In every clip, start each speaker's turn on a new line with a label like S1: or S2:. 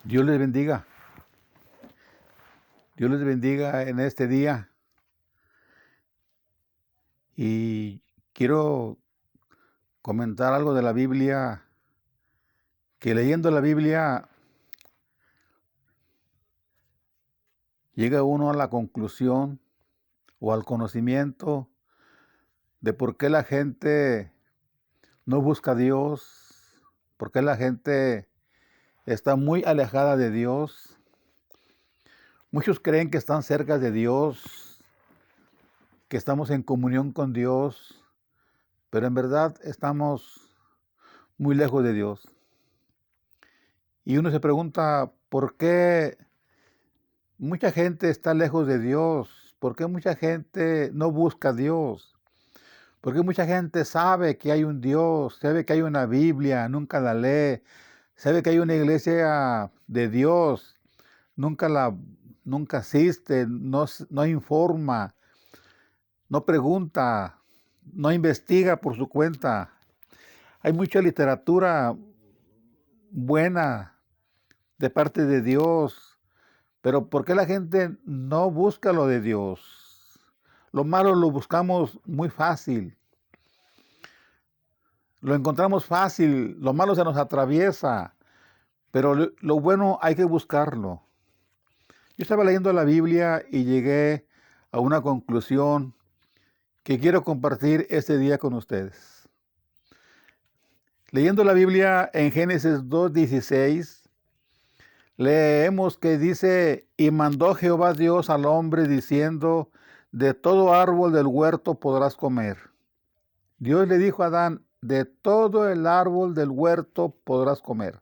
S1: Dios les bendiga. Dios les bendiga en este día. Y quiero comentar algo de la Biblia, que leyendo la Biblia llega uno a la conclusión o al conocimiento de por qué la gente no busca a Dios, por qué la gente está muy alejada de Dios. Muchos creen que están cerca de Dios, que estamos en comunión con Dios, pero en verdad estamos muy lejos de Dios. Y uno se pregunta, ¿por qué mucha gente está lejos de Dios? ¿Por qué mucha gente no busca a Dios? ¿Por qué mucha gente sabe que hay un Dios, sabe que hay una Biblia, nunca la lee, sabe que hay una iglesia de Dios, nunca asiste, no informa, no pregunta, no investiga por su cuenta? Hay mucha literatura buena de parte de Dios, pero ¿por qué la gente no busca lo de Dios? Lo malo lo buscamos muy fácil, lo encontramos fácil, lo malo se nos atraviesa, pero lo bueno hay que buscarlo. Yo estaba leyendo la Biblia y llegué a una conclusión que quiero compartir este día con ustedes. Leyendo la Biblia en Génesis 2:16, leemos que dice: y mandó Jehová Dios al hombre diciendo: de todo árbol del huerto podrás comer. Dios le dijo a Adán: de todo el árbol del huerto podrás comer,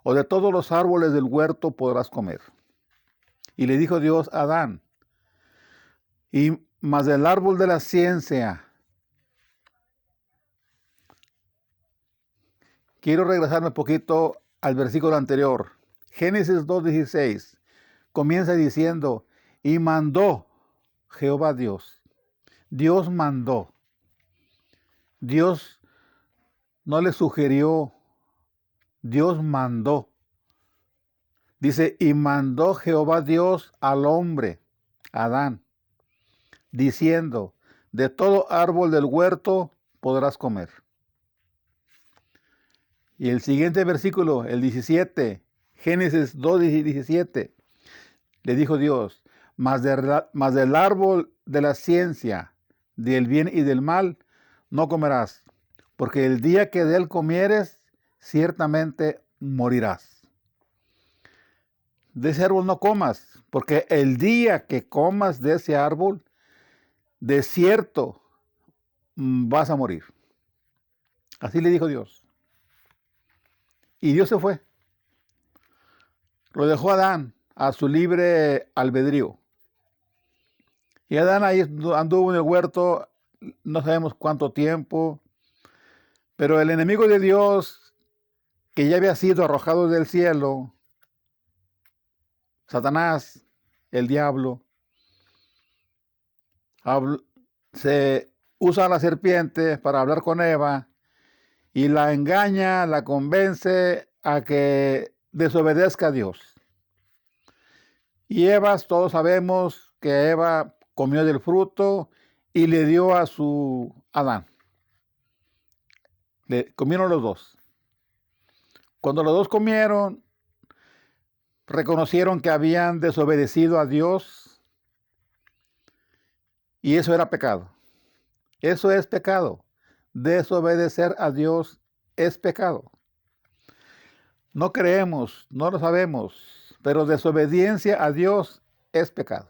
S1: o de todos los árboles del huerto podrás comer. Y le dijo Dios a Adán: y más del árbol de la ciencia. Quiero regresarme un poquito al versículo anterior. Génesis 2:16 comienza diciendo: y mandó Jehová Dios. Dios mandó. Dios no le sugirió, Dios mandó. Dice: y mandó Jehová Dios al hombre, Adán, diciendo: de todo árbol del huerto podrás comer. Y el siguiente versículo, el 17, Génesis 2:17, le dijo Dios: mas del árbol de la ciencia, del bien y del mal, no comerás, porque el día que de él comieres, ciertamente morirás. De ese árbol no comas, porque el día que comas de ese árbol, de cierto vas a morir. Así le dijo Dios. Y Dios se fue. Lo dejó a Adán a su libre albedrío. Y Adán ahí anduvo en el huerto, no sabemos cuánto tiempo, pero el enemigo de Dios, que ya había sido arrojado del cielo, Satanás, el diablo, se usa a la serpiente para hablar con Eva y la engaña, la convence a que desobedezca a Dios. Y Eva, todos sabemos que Eva comió del fruto y le dio a su Adán. Comieron los dos. Cuando los dos comieron, reconocieron que habían desobedecido a Dios y eso era pecado. Eso es pecado. Desobedecer a Dios es pecado. No creemos, no lo sabemos, pero desobediencia a Dios es pecado.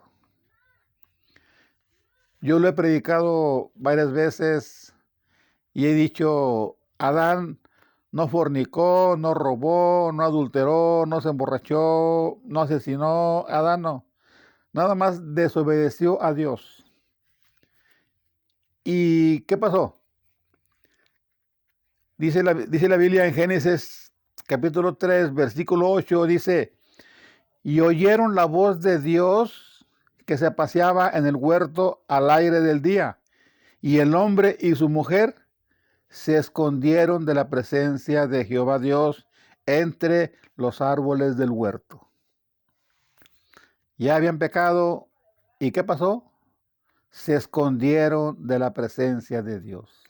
S1: Yo lo he predicado varias veces y he dicho: Adán no fornicó, no robó, no adulteró, no se emborrachó, no asesinó. Adán no. Nada más desobedeció a Dios. ¿Y qué pasó? Dice la Biblia en Génesis capítulo 3, versículo 8, dice: y oyeron la voz de Dios que se paseaba en el huerto al aire del día, y el hombre y su mujer se escondieron de la presencia de Jehová Dios entre los árboles del huerto. Ya habían pecado, ¿y qué pasó? Se escondieron de la presencia de Dios.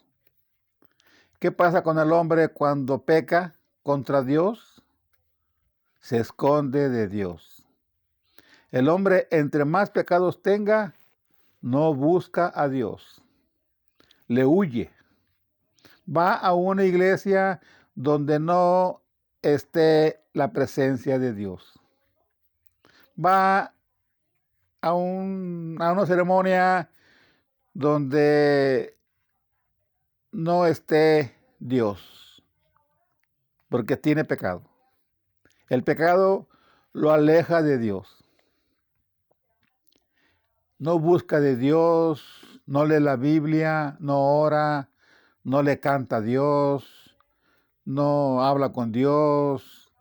S1: ¿Qué pasa con el hombre cuando peca contra Dios? Se esconde de Dios. El hombre, entre más pecados tenga, no busca a Dios. Le huye. Va a una iglesia donde no esté la presencia de Dios. Va a una ceremonia donde no esté Dios, porque tiene pecado. El pecado lo aleja de Dios. No busca de Dios, no lee la Biblia, no ora, no le canta a Dios, no habla con Dios,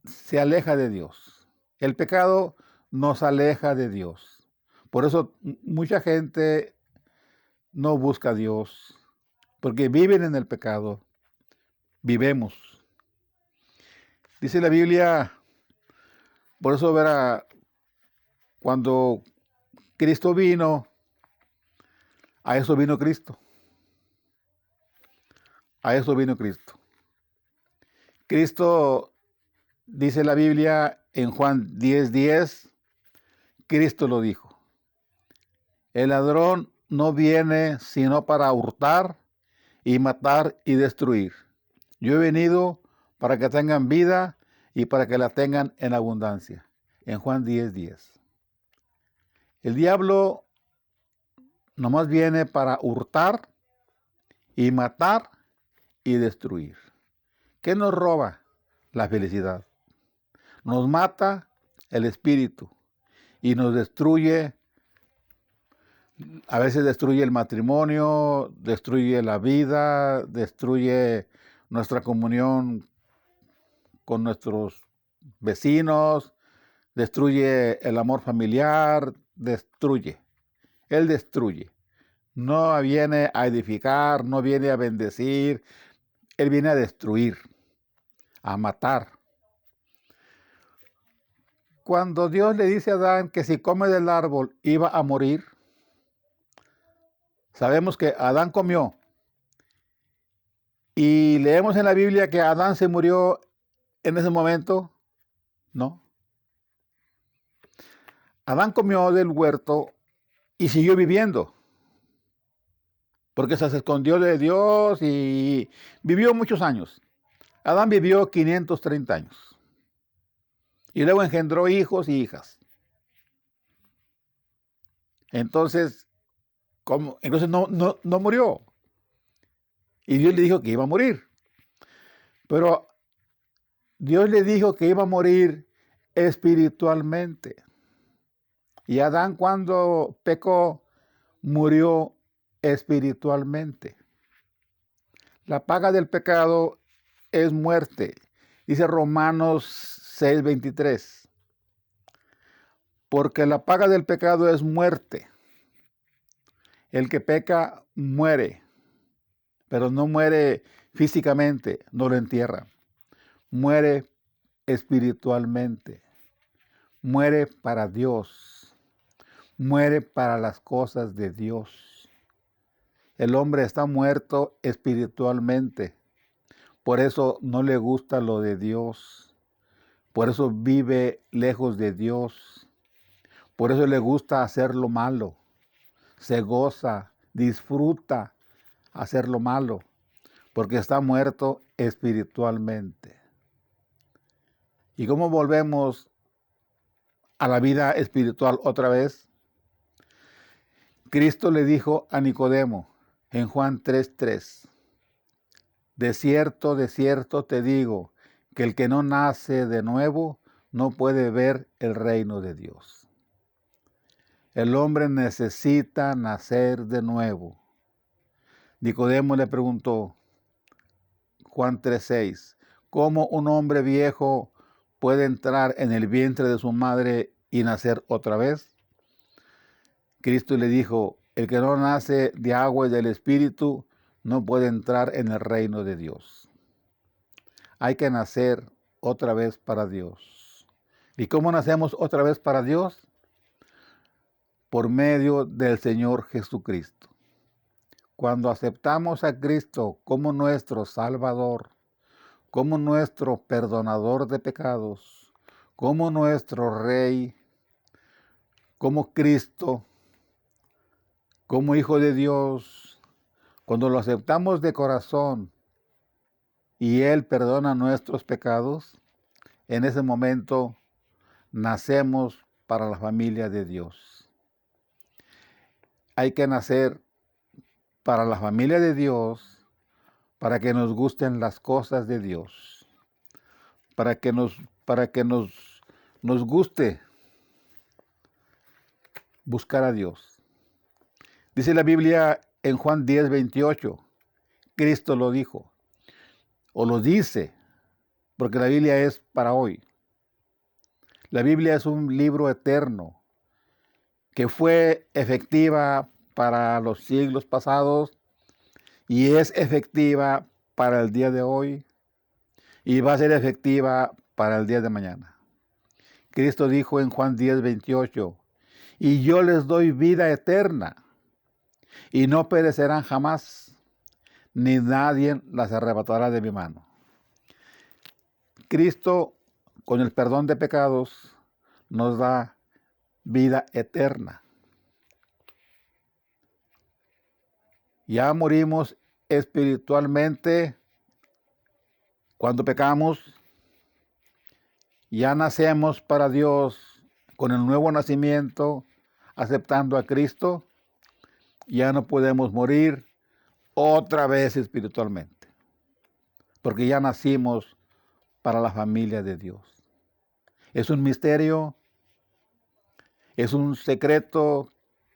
S1: se aleja de Dios. El pecado nos aleja de Dios. Por eso mucha gente no busca a Dios, porque viven en el pecado. Vivemos. Dice la Biblia, por eso verá, cuando Cristo vino, a eso vino Cristo. A eso vino Cristo. Cristo, dice la Biblia en Juan 10:10, Cristo lo dijo. El ladrón no viene sino para hurtar y matar y destruir. Yo he venido para que tengan vida y para que la tengan en abundancia. En Juan 10:10. El diablo nomás viene para hurtar y matar y destruir. ¿Qué nos roba? La felicidad. Nos mata el espíritu y nos destruye. A veces destruye el matrimonio, destruye la vida, destruye nuestra comunión con nuestros vecinos, destruye el amor familiar, destruye. Él destruye. No viene a edificar, no viene a bendecir, Él viene a destruir, a matar. Cuando Dios le dice a Adán que si come del árbol iba a morir, sabemos que Adán comió. Y leemos en la Biblia que Adán se murió en ese momento. No. Adán comió del huerto y siguió viviendo, porque se escondió de Dios y vivió muchos años. Adán vivió 530 años. Y luego engendró hijos y hijas. Entonces, ¿cómo? Entonces no murió. Y Dios le dijo que iba a morir. Pero Dios le dijo que iba a morir espiritualmente. Y Adán, cuando pecó, murió espiritualmente. La paga del pecado es muerte. Dice Romanos 6:23. Porque la paga del pecado es muerte. El que peca muere, pero no muere físicamente, no lo entierra. Muere espiritualmente. Muere para Dios. Muere para las cosas de Dios. El hombre está muerto espiritualmente. Por eso no le gusta lo de Dios. Por eso vive lejos de Dios. Por eso le gusta hacer lo malo. Se goza, disfruta hacer lo malo, porque está muerto espiritualmente. ¿Y cómo volvemos a la vida espiritual otra vez? Cristo le dijo a Nicodemo en Juan 3:3, de cierto te digo, que el que no nace de nuevo no puede ver el reino de Dios. El hombre necesita nacer de nuevo. Nicodemo le preguntó, Juan 3:6, ¿cómo un hombre viejo puede entrar en el vientre de su madre y nacer otra vez? Cristo le dijo, el que no nace de agua y del Espíritu no puede entrar en el reino de Dios. hay que nacer otra vez para Dios. ¿Y cómo nacemos otra vez para Dios? Por medio del Señor Jesucristo. Cuando aceptamos a Cristo como nuestro Salvador, como nuestro perdonador de pecados, como nuestro Rey, como Cristo, como Hijo de Dios, cuando lo aceptamos de corazón y Él perdona nuestros pecados, en ese momento nacemos para la familia de Dios. Hay que nacer para la familia de Dios, para que nos gusten las cosas de Dios, para que nos guste buscar a Dios. Dice la Biblia en Juan 10:28, Cristo lo dijo, o lo dice, porque la Biblia es para hoy. La Biblia es un libro eterno que fue efectiva para los siglos pasados y es efectiva para el día de hoy y va a ser efectiva para el día de mañana. Cristo dijo en Juan 10:28, y yo les doy vida eterna y no perecerán jamás, ni nadie las arrebatará de mi mano. Cristo, con el perdón de pecados, nos da vida eterna. Ya morimos espiritualmente cuando pecamos, ya nacemos para Dios con el nuevo nacimiento, aceptando a Cristo, ya no podemos morir otra vez espiritualmente, porque ya nacimos para la familia de Dios. Es un misterio, es un secreto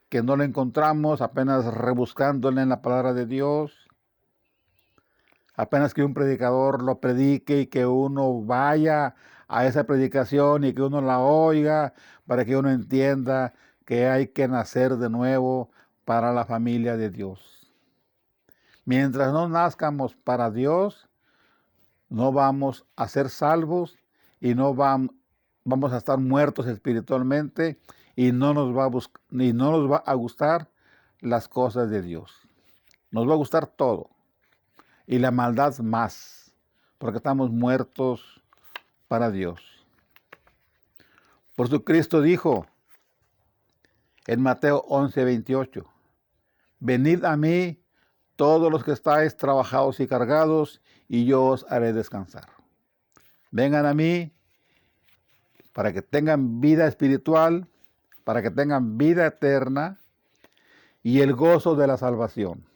S1: que no lo encontramos apenas rebuscándole en la palabra de Dios, apenas que un predicador lo predique y que uno vaya a esa predicación y que uno la oiga para que uno entienda que hay que nacer de nuevo para la familia de Dios. Mientras no nazcamos para Dios, no vamos a ser salvos y vamos a estar muertos espiritualmente y no nos va a gustar las cosas de Dios. Nos va a gustar todo y la maldad más, porque estamos muertos para Dios. Por eso Cristo dijo en Mateo 11:28, venid a mí todos los que estáis trabajados y cargados, y yo os haré descansar. Vengan a mí para que tengan vida espiritual, para que tengan vida eterna y el gozo de la salvación.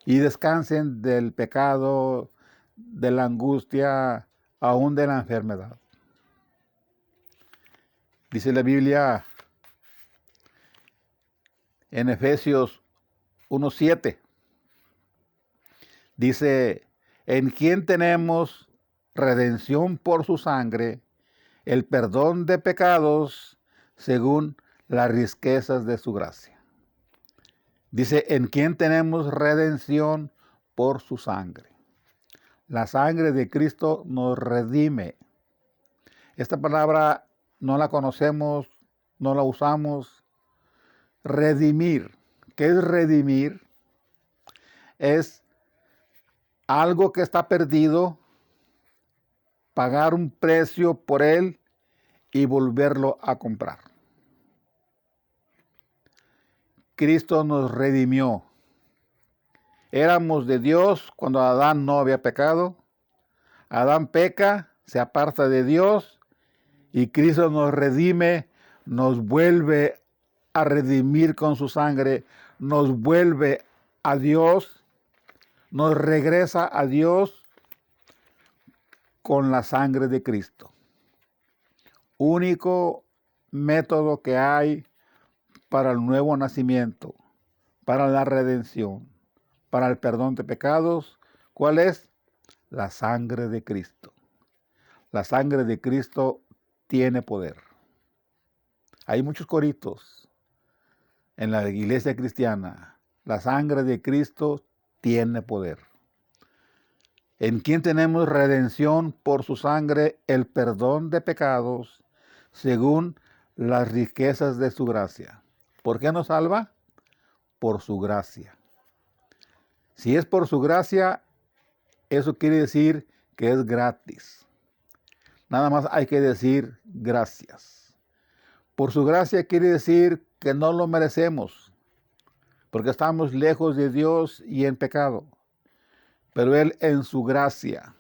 S1: Y descansen del pecado, de la angustia, aún de la enfermedad. Dice la Biblia en Efesios 1:7. Dice, en quien tenemos redención por su sangre, el perdón de pecados según las riquezas de su gracia. Dice, en quien tenemos redención por su sangre. La sangre de Cristo nos redime. Esta palabra no la conocemos, no la usamos. Redimir. ¿Qué es redimir? Es algo que está perdido, pagar un precio por él y volverlo a comprar. Cristo nos redimió. Éramos de Dios cuando Adán no había pecado. Adán peca, se aparta de Dios y Cristo nos redime, nos vuelve a redimir con su sangre, nos vuelve a Dios, nos regresa a Dios con la sangre de Cristo. Único método que hay para el nuevo nacimiento, para la redención, para el perdón de pecados. ¿Cuál es? La sangre de Cristo. La sangre de Cristo tiene poder. Hay muchos coritos en la iglesia cristiana. La sangre de Cristo tiene poder. en quien tenemos redención por su sangre, el perdón de pecados, según las riquezas de su gracia. ¿Por qué nos salva? Por su gracia. Si es por su gracia, eso quiere decir que es gratis. Nada más hay que decir gracias. Por su gracia quiere decir que no lo merecemos, porque estamos lejos de Dios y en pecado. Pero Él en su gracia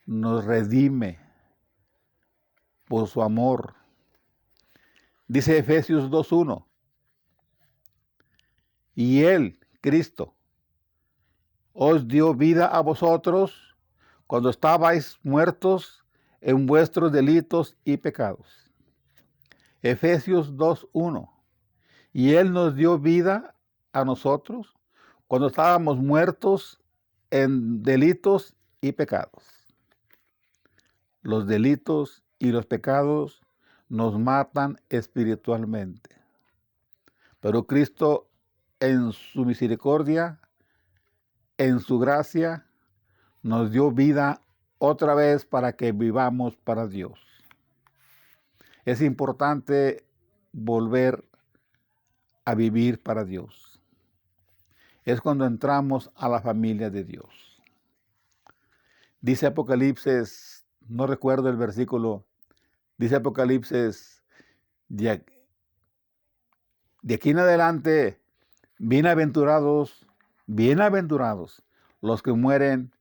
S1: nos redime por su amor. Dice Efesios 2:1. Y Él, Cristo, os dio vida a vosotros cuando estabais muertos en vuestros delitos y pecados. Efesios 2:1. Y Él nos dio vida a nosotros cuando estábamos muertos en delitos y pecados. Los delitos y los pecados nos matan espiritualmente. Pero Cristo, en su misericordia, en su gracia, nos dio vida otra vez para que vivamos para Dios. Es importante volver a vivir para Dios. Es cuando entramos a la familia de Dios. Dice Apocalipsis, no recuerdo el versículo, dice Apocalipsis, de aquí en adelante, bienaventurados los que mueren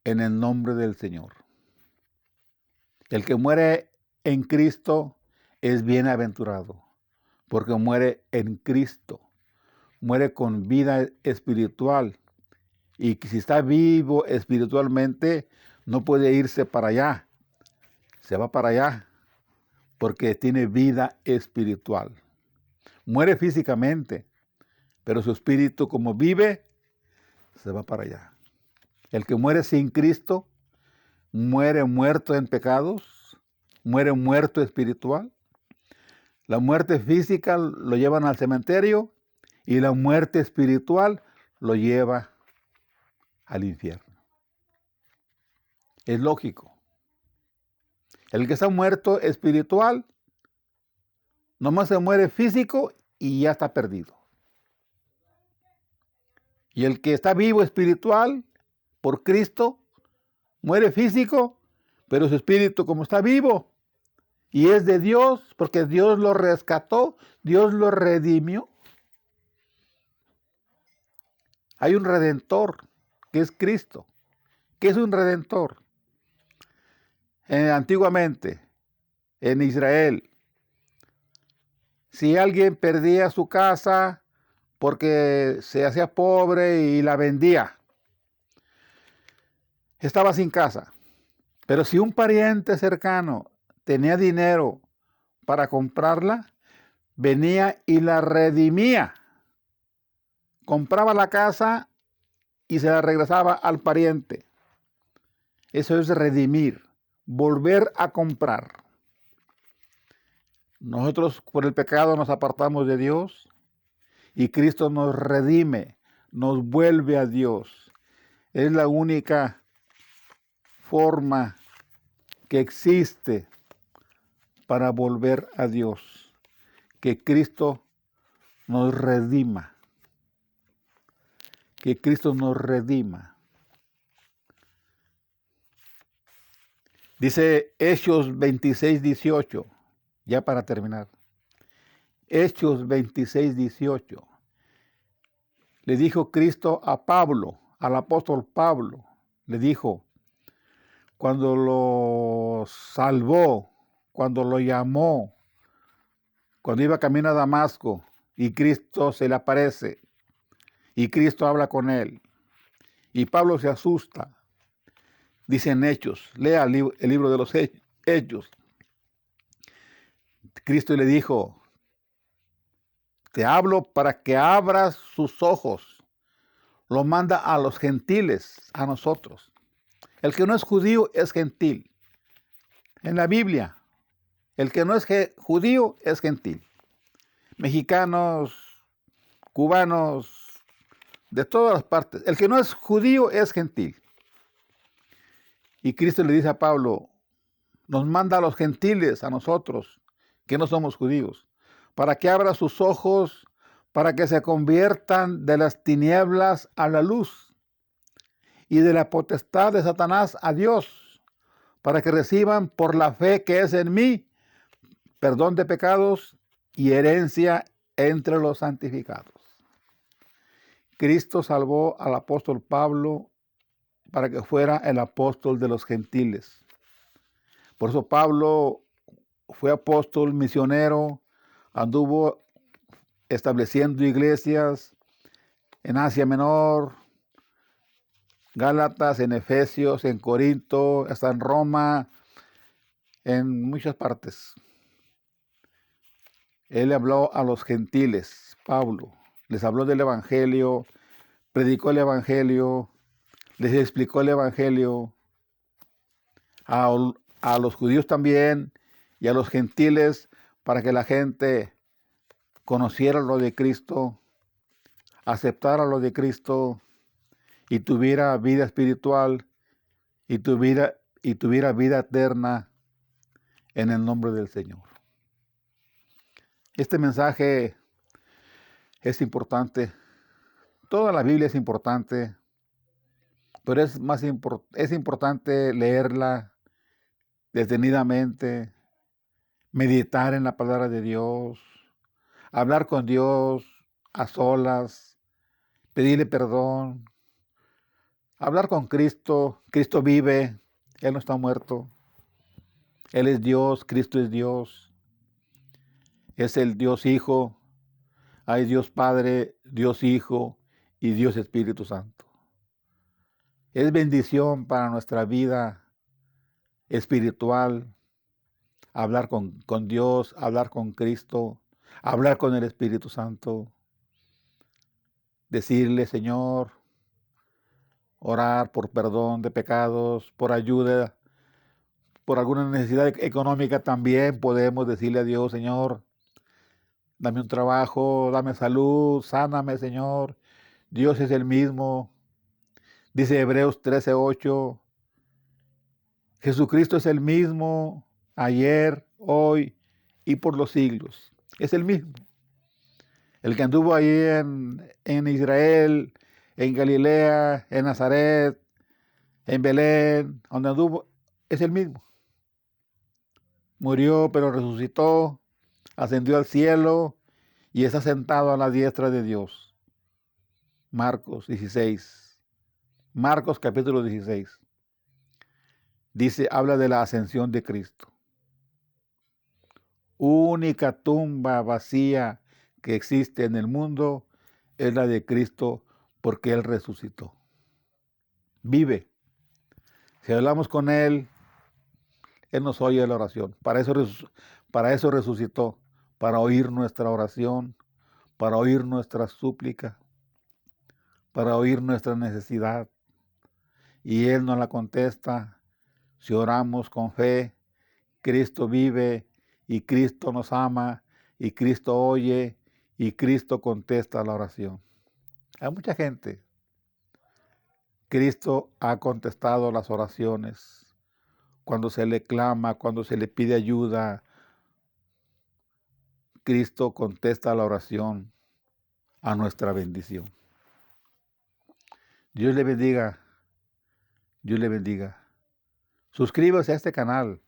S1: en el nombre del Señor. El que muere en Cristo es bienaventurado, porque muere en Cristo, muere con vida espiritual. Y que si está vivo espiritualmente, no puede irse para allá. Se va para allá, porque tiene vida espiritual. Muere físicamente, pero su espíritu, como vive, se va para allá. El que muere sin Cristo, muere muerto en pecados, muere muerto espiritual. La muerte física lo llevan al cementerio y la muerte espiritual lo lleva al infierno. Es lógico. El que está muerto espiritual, nomás se muere físico y ya está perdido. Y el que está vivo espiritual por Cristo, muere físico, pero su espíritu como está vivo y es de Dios, porque Dios lo rescató, Dios lo redimió. Hay un redentor que es Cristo. ¿Qué es un redentor? Antiguamente, en Israel, si alguien perdía su casa porque se hacía pobre y la vendía, estaba sin casa. Pero si un pariente cercano tenía dinero para comprarla, venía y la redimía. Compraba la casa y se la regresaba al pariente. Eso es redimir, volver a comprar. Nosotros por el pecado nos apartamos de Dios y Cristo nos redime, nos vuelve a Dios. Es la única forma que existe para volver a Dios, que Cristo nos redima, que Cristo nos redima. Dice Hechos 26:18, ya para terminar. Hechos 26:18. Le dijo Cristo a Pablo, al apóstol Pablo, le dijo, cuando lo salvó, cuando lo llamó, cuando iba camino a Damasco y Cristo se le aparece y Cristo habla con él y Pablo se asusta. Dice en Hechos, lea el libro de los Hechos. Cristo le dijo, te hablo para que abras sus ojos. Lo manda a los gentiles, a nosotros. El que no es judío es gentil. En la Biblia, el que no es judío es gentil. Mexicanos, cubanos, de todas las partes. El que no es judío es gentil. Y Cristo le dice a Pablo, nos manda a los gentiles, a nosotros, que no somos judíos, para que abra sus ojos, para que se conviertan de las tinieblas a la luz y de la potestad de Satanás a Dios, para que reciban por la fe que es en mí perdón de pecados y herencia entre los santificados. Cristo salvó al apóstol Pablo para que fuera el apóstol de los gentiles. Por eso Pablo fue apóstol, misionero, anduvo estableciendo iglesias en Asia Menor, Gálatas, en Efesios, en Corinto, hasta en Roma, en muchas partes. Él habló a los gentiles, Pablo, les habló del Evangelio, predicó el Evangelio, les explicó el Evangelio a los judíos también y a los gentiles para que la gente conociera lo de Cristo, aceptara lo de Cristo y tuviera vida espiritual y tuviera vida eterna en el nombre del Señor. Este mensaje es importante. Toda la Biblia es importante, pero es importante leerla detenidamente, meditar en la palabra de Dios, hablar con Dios a solas, pedirle perdón, hablar con Cristo. Cristo vive, Él no está muerto. Él es Dios, Cristo es Dios. Es el Dios Hijo, hay Dios Padre, Dios Hijo y Dios Espíritu Santo. Es bendición para nuestra vida espiritual hablar con Dios, hablar con Cristo, hablar con el Espíritu Santo, decirle, Señor, orar por perdón de pecados, por ayuda, por alguna necesidad económica también podemos decirle a Dios, Señor, dame un trabajo, dame salud, sáname, Señor. Dios es el mismo. Dice Hebreos 13:8, Jesucristo es el mismo ayer, hoy y por los siglos. Es el mismo. El que anduvo ahí en Israel, en Galilea, en Nazaret, en Belén, donde anduvo, es el mismo. Murió, pero resucitó, ascendió al cielo y está sentado a la diestra de Dios. Marcos 16. Marcos capítulo 16. Dice, habla de la ascensión de Cristo. Única tumba vacía que existe en el mundo es la de Cristo porque Él resucitó. Vive. Si hablamos con Él, Él nos oye la oración. Para eso resucitó, para oír nuestra oración, para oír nuestra súplica, para oír nuestra necesidad. Y Él nos la contesta. Si oramos con fe, Cristo vive y Cristo nos ama y Cristo oye y Cristo contesta la oración. Hay mucha gente. Cristo ha contestado las oraciones. Cuando se le clama, cuando se le pide ayuda, Cristo contesta la oración a nuestra bendición. Dios le bendiga. Dios le bendiga. Suscríbase a este canal.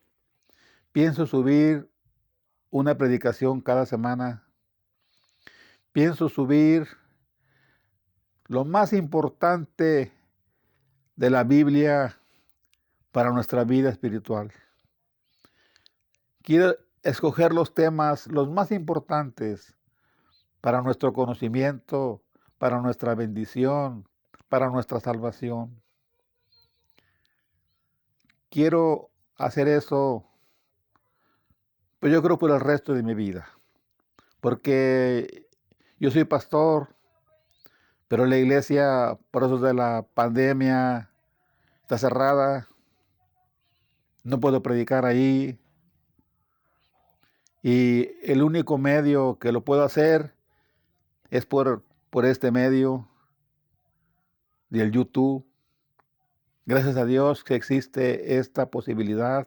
S1: Pienso subir una predicación cada semana. Pienso subir lo más importante de la Biblia para nuestra vida espiritual. Quiero escoger los temas los más importantes para nuestro conocimiento, para nuestra bendición, para nuestra salvación. Quiero hacer eso, pues yo creo por el resto de mi vida, porque yo soy pastor, pero la iglesia, por eso de la pandemia, está cerrada, no puedo predicar ahí, y el único medio que lo puedo hacer es por este medio. del YouTube. Gracias a Dios que existe esta posibilidad,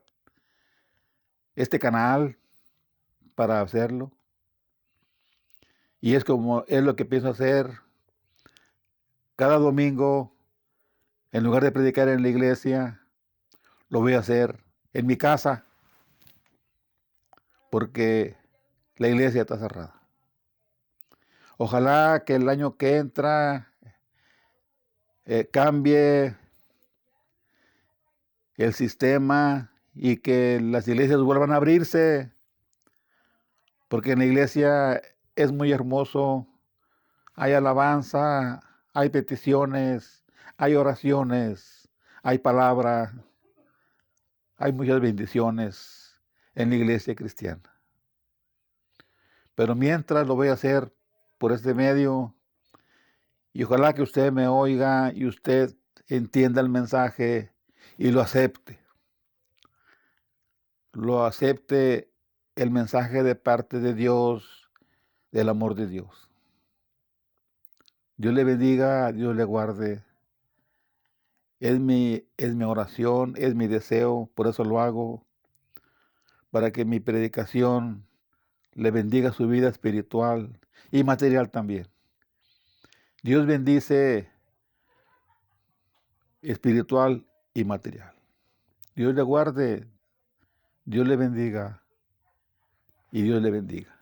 S1: este canal para hacerlo. Y es lo que pienso hacer cada domingo. En lugar de predicar en la iglesia, lo voy a hacer en mi casa, porque la iglesia está cerrada. Ojalá que el año que entra cambie el sistema y que las iglesias vuelvan a abrirse, porque en la iglesia es muy hermoso. Hay alabanza, hay peticiones, hay oraciones, hay palabra, hay muchas bendiciones en la iglesia cristiana. Pero mientras lo voy a hacer por este medio, y ojalá que usted me oiga y usted entienda el mensaje y lo acepte. Lo acepte el mensaje de parte de Dios, del amor de Dios. Dios le bendiga, Dios le guarde. Es mi oración, es mi deseo, por eso lo hago, para que mi predicación le bendiga su vida espiritual y material también. Dios bendice espiritual y material. Dios le guarde, Dios le bendiga y Dios le bendiga.